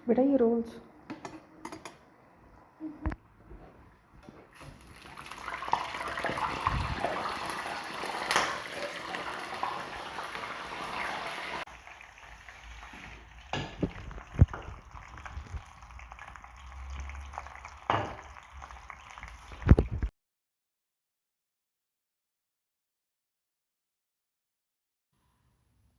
बेटा ये रोल्स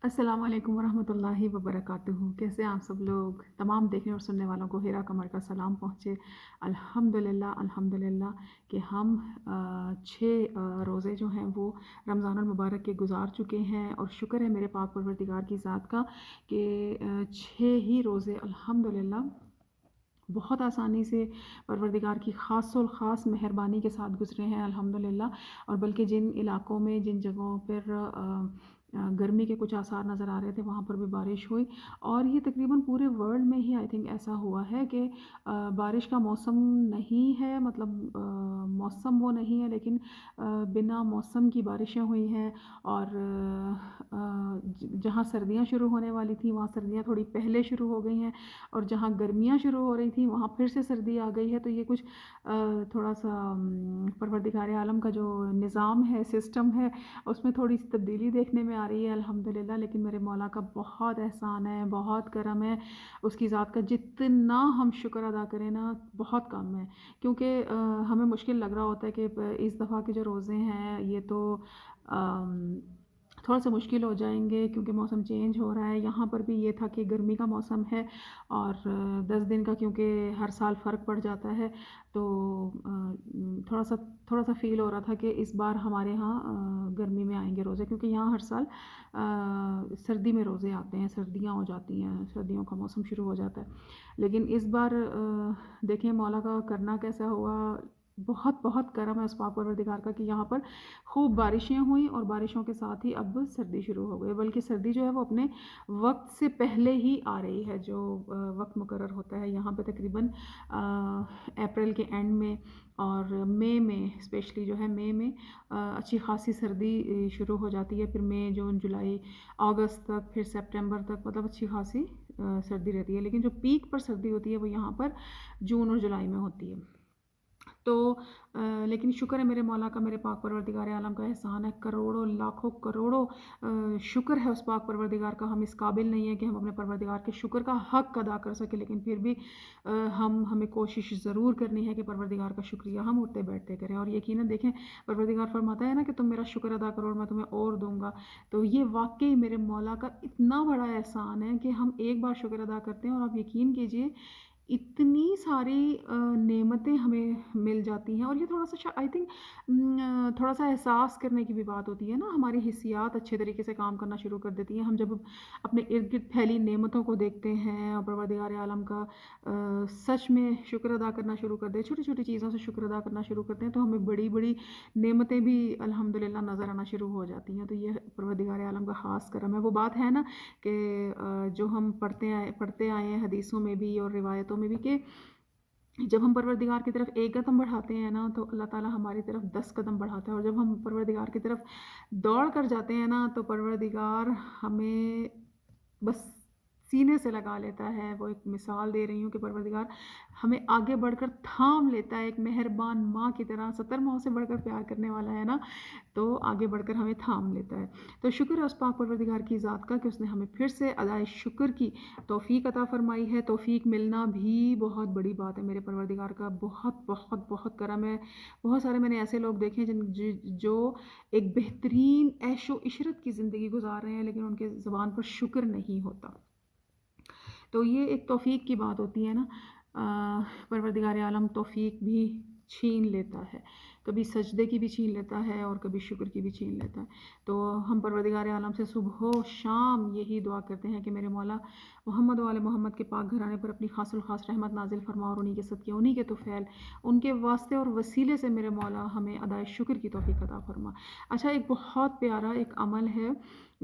अस्सलाम वालेकुम वरहमतुल्लाहि वबरकातुहू। कैसे हैं आप सब लोग? तमाम देखने और सुनने वालों को हिरा कमर का सलाम पहुँचे। अल्हम्दुलिल्लाह कि हम 6 रोज़े जो हैं वो रमज़ानुल मुबारक के गुज़ार चुके हैं, और शुक्र है मेरे पाक परवरदिगार की ज़ात का कि 6 ही रोज़े अल्हम्दुलिल्लाह बहुत आसानी से परवरदिगार की ख़ास मेहरबानी के साथ गुज़रे हैं अल्हम्दुलिल्लाह। और बल्कि जिन इलाक़ों में, जिन जगहों पर गर्मी के कुछ आसार नज़र आ रहे थे, वहाँ पर भी बारिश हुई। और ये तकरीबन पूरे वर्ल्ड में ही आई थिंक ऐसा हुआ है कि बारिश का मौसम नहीं है, मतलब मौसम वो नहीं है, लेकिन बिना मौसम की बारिशें हुई हैं। और जहाँ सर्दियाँ शुरू होने वाली थी वहाँ सर्दियाँ थोड़ी पहले शुरू हो गई हैं, और जहाँ गर्मियाँ शुरू हो रही थी वहाँ फिर से सर्दी आ गई है। तो ये कुछ थोड़ा सा परवरदिगार आलम का जो निज़ाम है, सिस्टम है, उसमें थोड़ी सी तब्दीली देखने में आ रही है अल्हम्दुलिल्लाह। लेकिन मेरे मौला का बहुत एहसान है, बहुत करम है, उसकी ज़ात का जितना हम शुक्र अदा करें ना बहुत कम है। क्योंकि हमें मुश्किल लग रहा होता है कि इस दफ़ा के जो रोज़े हैं ये तो थोड़ा सा मुश्किल हो जाएंगे, क्योंकि मौसम चेंज हो रहा है। यहाँ पर भी ये था कि गर्मी का मौसम है, और 10 दिन का क्योंकि हर साल फ़र्क पड़ जाता है, तो थोड़ा सा फ़ील हो रहा था कि इस बार हमारे यहाँ गर्मी में आएंगे रोज़े, क्योंकि यहाँ हर साल सर्दी में रोज़े आते हैं, सर्दियाँ हो जाती हैं, सर्दियों का मौसम शुरू हो जाता है। लेकिन इस बार देखें मौला का करना कैसा हुआ। बहुत बहुत करम है उस पाक परवरदिगार का कि यहाँ पर खूब बारिशें हुई, और बारिशों के साथ ही अब सर्दी शुरू हो गई। बल्कि सर्दी जो है वो अपने वक्त से पहले ही आ रही है, जो वक्त मुकर्रर होता है यहाँ पे तकरीबन अप्रैल के एंड में और मई में, स्पेशली जो है मई में अच्छी खासी सर्दी शुरू हो जाती है। फिर मई, जून, जुलाई, अगस्त तक, फिर सितंबर तक, मतलब अच्छी खासी सर्दी रहती है। लेकिन जो पीक पर सर्दी होती है वो यहाँ पर जून और जुलाई में होती है। तो लेकिन शुक्र है मेरे मौला का, मेरे पाक परवरदिगार आलम का एहसान है, करोड़ों लाखों करोड़ों शुक्र है उस पाक परवरदिगार का। हम इस काबिल नहीं है कि हम अपने परवरदिगार के शुक्र का हक़ अदा कर सकें, लेकिन फिर भी हमें कोशिश ज़रूर करनी है कि परवरदिगार का शुक्रिया हम उठते बैठते करें। और यकीनन देखें, परवरदिगार फरमाता है ना कि तुम मेरा शुक्र अदा करो और मैं तुम्हें और दूंगा। तो ये वाकई मेरे मौला का इतना बड़ा एहसान है कि हम एक बार शुक्र अदा करते हैं, और आप यकीन कीजिए इतनी सारी नेमतें हमें मिल जाती हैं। और ये थोड़ा सा आई थिंक थोड़ा सा एहसास करने की भी बात होती है ना, हमारी हिस्सियात अच्छे तरीके से काम करना शुरू कर देती हैं। हम जब अपने इर्द गिर्द फैली नेमतों को देखते हैं और परवरदिगार आलम का सच में शुक्र अदा करना शुरू कर दे, छोटी छोटी चीज़ों से शुक्र अदा करना शुरू करते हैं, तो हमें बड़ी बड़ी नेमतें भी अल्हम्दुलिल्लाह नज़र आना शुरू हो जाती हैं। तो ये परवरदिगार आलम का ख़ास करम है। वो बात है ना कि जो हम पढ़ते आए हैं हदीसों में भी और रिवायतों में भी, कि जब हम परवरदिगार की तरफ एक कदम बढ़ाते हैं ना तो अल्लाह ताला हमारी तरफ 10 कदम बढ़ाता है। और जब हम परवरदिगार की तरफ दौड़ कर जाते हैं ना तो परवरदिगार हमें बस सीने से लगा लेता है। वो एक मिसाल दे रही हूँ कि परवरदिगार हमें आगे बढ़कर थाम लेता है, एक मेहरबान माँ की तरह। 70 माँ से बढ़कर प्यार करने वाला है ना, तो आगे बढ़कर हमें थाम लेता है। तो शुक्र है उस पाक परवरदिगार की ज़ात का कि उसने हमें फिर से अदाए शुक्र की तौफीक अता फरमाई है। तौफीक मिलना भी बहुत बड़ी बात है, मेरे परवरदिगार का बहुत बहुत बहुत करम है। बहुत सारे मैंने ऐसे लोग देखे हैं जो एक बेहतरीन ऐशो इशरत की ज़िंदगी गुजार रहे हैं, लेकिन उनके ज़बान पर शुक्र नहीं होता। तो ये एक तौफीक की बात होती है ना। परवरदिगार आलम तौफीक भी छीन लेता है, कभी सजदे की भी छीन लेता है और कभी शुक्र की भी छीन लेता है। तो हम परवरदिगार आलम से सुबह शाम यही दुआ करते हैं कि मेरे मौला मोहम्मद वाले मोहम्मद के पाक घराने पर अपनी खासुल खास रहमत नाजिल फरमा, और उन्हीं के सदक़े, उन्हीं के तुफ़ैल, उनके वास्ते और वसीले से मेरे मौला हमें अदाए शुक्र की तौफीक अता फरमा। अच्छा, एक बहुत प्यारा एक अमल है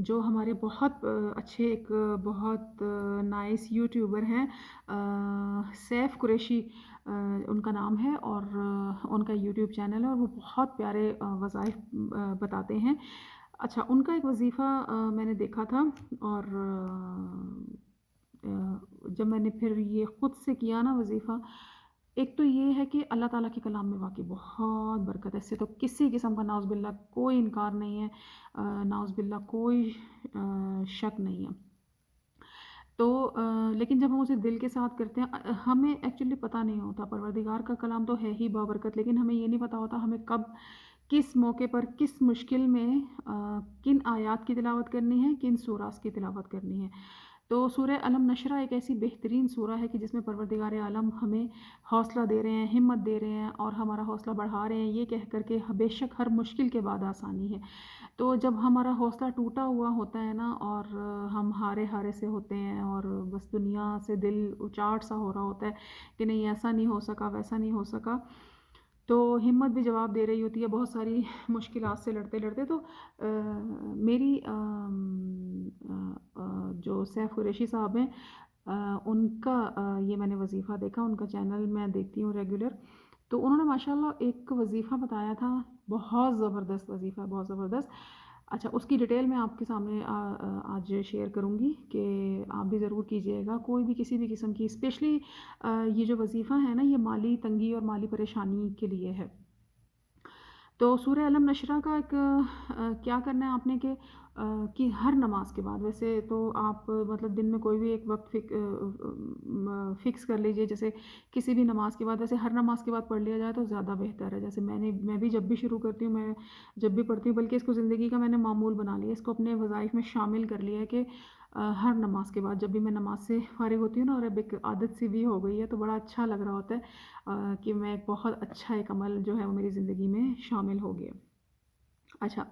जो हमारे बहुत अच्छे एक बहुत नाइस यूट्यूबर हैं, सैफ कुरैशी उनका नाम है, और उनका यूट्यूब चैनल है, और वो बहुत प्यारे वज़ाइफ बताते हैं। अच्छा, उनका एक वजीफ़ा मैंने देखा था, और جب میں نے پھر یہ خود سے کیا نا وظیفہ، ایک تو یہ ہے کہ اللہ تعالیٰ کے کلام میں واقعی بہت برکت ہے، اس سے تو کسی قسم کا نعوذ باللہ کوئی انکار نہیں ہے، نعوذ باللہ کوئی شک نہیں ہے۔ تو لیکن جب ہم اسے دل کے ساتھ کرتے ہیں، ہمیں ایکچولی پتہ نہیں ہوتا، پروردگار کا کلام تو ہے ہی بابرکت، لیکن ہمیں یہ نہیں پتہ ہوتا ہمیں کب کس موقع پر کس مشکل میں کن آیات کی تلاوت کرنی ہے، کن سوراس کی تلاوت کرنی ہے۔ تو سورہ علم نشرہ ایک ایسی بہترین سورہ ہے کہ جس میں پروردگار عالم ہمیں حوصلہ دے رہے ہیں، ہمت دے رہے ہیں اور ہمارا حوصلہ بڑھا رہے ہیں، یہ کہہ کر کے بے شک ہر مشکل کے بعد آسانی ہے۔ تو جب ہمارا حوصلہ ٹوٹا ہوا ہوتا ہے نا، اور ہم ہارے ہارے سے ہوتے ہیں اور بس دنیا سے دل اچاٹ سا ہو رہا ہوتا ہے کہ نہیں ایسا نہیں ہو سکا، ویسا نہیں ہو سکا، تو ہمت بھی جواب دے رہی ہوتی ہے بہت ساری مشکلات سے لڑتے لڑتے۔ تو میری جو سیف قریشی صاحب ہیں، ان کا یہ میں نے وظیفہ دیکھا، ان کا چینل میں دیکھتی ہوں ریگولر، تو انہوں نے ماشاءاللہ ایک وظیفہ بتایا تھا، بہت زبردست وظیفہ، بہت زبردست۔ اچھا، اس کی ڈیٹیل میں آپ کے سامنے آج شیئر کروں گی کہ آپ بھی ضرور کیجیے گا، کوئی بھی کسی بھی قسم کی، اسپیشلی یہ جو وظیفہ ہے نا، یہ مالی تنگی اور مالی پریشانی کے لیے ہے۔ تو سورہ علم نشرہ کا ایک کیا کرنا ہے آپ نے کہ ہر نماز کے بعد، ویسے تو آپ مطلب دن میں کوئی بھی ایک وقت فکس کر لیجئے، جیسے کسی بھی نماز کے بعد، ویسے ہر نماز کے بعد پڑھ لیا جائے تو زیادہ بہتر ہے۔ جیسے میں بھی جب بھی شروع کرتی ہوں، میں جب بھی پڑھتی ہوں، بلکہ اس کو زندگی کا میں نے معمول بنا لیا، اس کو اپنے وظائف میں شامل کر لیا ہے کہ ہر نماز کے بعد جب بھی میں نماز سے فارغ ہوتی ہوں نا، اور اب ایک عادت سی بھی ہو گئی ہے تو بڑا اچھا لگ رہا ہوتا ہے کہ میں ایک بہت اچھا ایک عمل جو ہے وہ میری زندگی میں شامل ہو گیا۔ اچھا،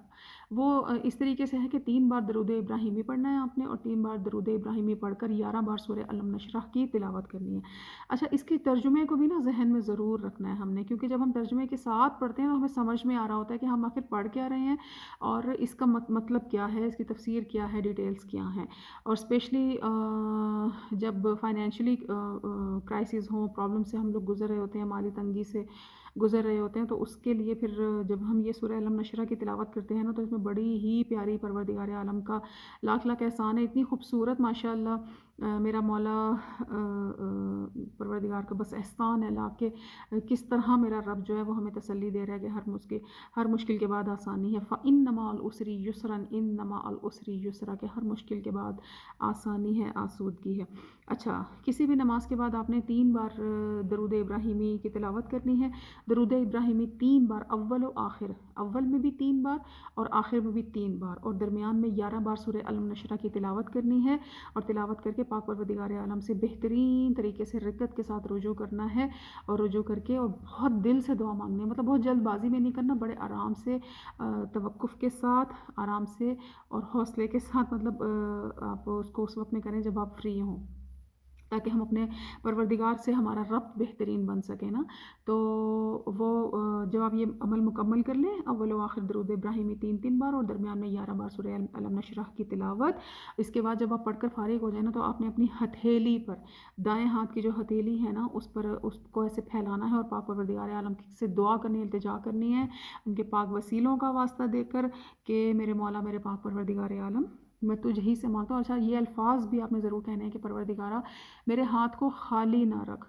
وہ اس طریقے سے ہے کہ 3 بار درود ابراہیمی پڑھنا ہے آپ نے، اور 3 بار درود ابراہیمی پڑھ کر 11 بار سورہ علم نشرہ کی تلاوت کرنی ہے۔ اچھا، اس کے ترجمے کو بھی نا ذہن میں ضرور رکھنا ہے ہم نے، کیونکہ جب ہم ترجمے کے ساتھ پڑھتے ہیں تو ہمیں سمجھ میں آ رہا ہوتا ہے کہ ہم آخر پڑھ کیا رہے ہیں اور اس کا مطلب کیا ہے، اس کی تفسیر کیا ہے، ڈیٹیلز کیا ہیں۔ اور اسپیشلی جب فائنینشلی کرائسس ہوں، پرابلم سے ہم لوگ گزر رہے ہوتے ہیں، مالی تنگی سے گزر رہے ہوتے ہیں، تو اس کے لیے پھر جب ہم یہ سورہ علم نشرہ کی تلاوت کرتے ہیں نا، تو اس میں بڑی ہی پیاری پروردگار عالم کا لاکھ لاکھ احسان ہے، اتنی خوبصورت ماشاءاللہ میرا مولا پروردگار کا بس احسان ہے لاکھ، کہ کس طرح میرا رب جو ہے وہ ہمیں تسلی دے رہا ہے کہ ہر مشکل کے بعد آسانی ہے۔ فَإِنَّ الْعُسْرِ يُسْرًا، إِنَّ الْعُسْرِ يُسْرًا، کہ ہر مشکل کے بعد آسانی ہے، آسودگی ہے۔ اچھا، کسی بھی نماز کے بعد آپ نے 3 بار درود ابراہیمی کی تلاوت کرنی ہے۔ درود ابراہیمی 3 بار، اول و آخر، اول میں بھی 3 بار اور آخر میں بھی 3 بار، اور درمیان میں 11 بار سورہ علم نشرہ کی تلاوت کرنی ہے، اور تلاوت کر کے پاک پروردگار عالم سے بہترین طریقے سے رکعت کے ساتھ رجوع کرنا ہے، اور رجوع کر کے اور بہت دل سے دعا مانگنی ہے، مطلب بہت جلد بازی میں نہیں کرنا، بڑے آرام سے، توقف کے ساتھ، آرام سے اور حوصلے کے ساتھ، مطلب آپ اس کو اس وقت میں کریں جب آپ فری ہوں، تاکہ ہم اپنے پروردگار سے ہمارا ربط بہترین بن سکے نا۔ تو وہ جب آپ یہ عمل مکمل کر لیں، اول و آخر درود ابراہیمی 3 بار اور درمیان میں 11 بار سورہ علم نشرہ کی تلاوت، اس کے بعد جب آپ پڑھ کر فارغ ہو جائیں نا، تو آپ نے اپنی ہتھیلی پر، دائیں ہاتھ کی جو ہتھیلی ہے نا، اس کو ایسے پھیلانا ہے اور پاک پروردگار عالم سے دعا کرنی، التجا کرنی ہے، ان کے پاک وسیلوں کا واسطہ دے کر کہ میرے مولا، میرے پاک پروردگار عالم، میں تجھ ہی سے مانگتا ہوں۔ اچھا، یہ الفاظ بھی آپ نے ضرور کہنے ہیں کہ پروردگارہ میرے ہاتھ کو خالی نہ رکھ،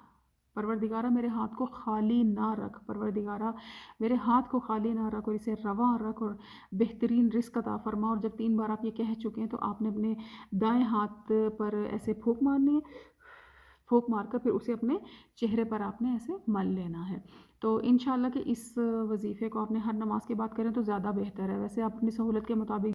پروردگارہ میرے ہاتھ کو خالی نہ رکھ، پروردگارہ میرے ہاتھ کو خالی نہ رکھ، اور اسے رواں رکھ اور بہترین رزق عطا فرما۔ اور جب 3 بار آپ یہ کہہ چکے ہیں تو آپ نے اپنے دائیں ہاتھ پر ایسے پھونک مارنی ہے، پھونک مار کر پھر اسے اپنے چہرے پر آپ نے ایسے مل لینا ہے۔ تو انشاءاللہ کہ اس وظیفے کو آپ نے ہر نماز کے بعد کریں تو زیادہ بہتر ہے، ویسے آپ اپنی سہولت کے مطابق